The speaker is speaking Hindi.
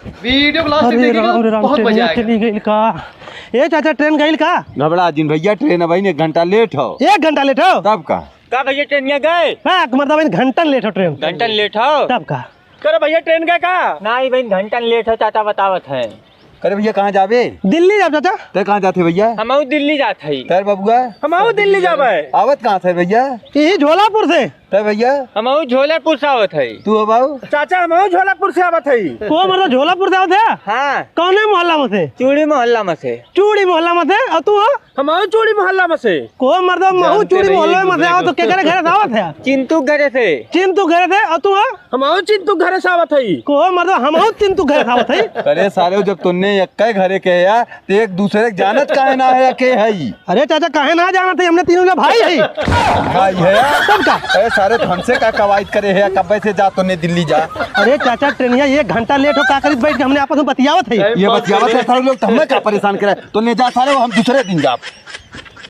वीडियो लास्ट तक देखिएगा, बहुत मजा आएगा। चली गई का। ए चाचा ट्रेन गई का? घबरा दिन भैया, ट्रेन अब 1 घंटा लेट हो। 1 घंटा लेट हो तब का भैया ट्रेन गए? मतलब घंटा लेट हो ट्रेन। घंटा लेट हो तब का? करे भैया ट्रेन गए का? नहीं भाई घंटा लेट हो चाचा बतावत है। करे भैया कहाँ जावे? दिल्ली जाब चाचा। ते कहाँ जाते भैया? हम दिल्ली जाते हैं। तर बबुआ हम आओ दिल्ली जावे। आवत कहाँ से भैया? ये झोलापुर से। ते भैया हम झोलापुर से आवत है। तू अब आओ। चाचा हम आओ झोलापुर से आवत है। को मतलब झोलापुर से आवत है? हाँ कौने मोहल्ला में से? चूड़ी मोहल्ला में से। चूड़ी मोहल्ला में से। और तू हो? हम आओ चूड़ी मोहल्ला में से। को मतलब महू चूड़ी मोहल्ला में से आओ तो केकरे घर से आवत है? चिंटू घर से। चिंटू घर से। और तू हो? हम आओ चिंटू घर से आवत है। को मतलब हम आओ चिंटू घर से आवत है? अरे सारे जब तुमने एक घरे के या तो एक दूसरे के जानत काहे ना है के है? अरे चाचा काहे ना जाना थे, हमने तीनों भाई है। भाई है तब का? अरे सारे हमसे का कवायद करे है, कब से जा तुमने दिल्ली जा? अरे चाचा ट्रेनिया 1 घंटा लेट हो का करीत बैठ के हमने आपस में बतियावत है। ये बतियावत है सारे लोग, तो हमें क्या परेशान करे? तुमने जा सारे, हम दूसरे दिन जा।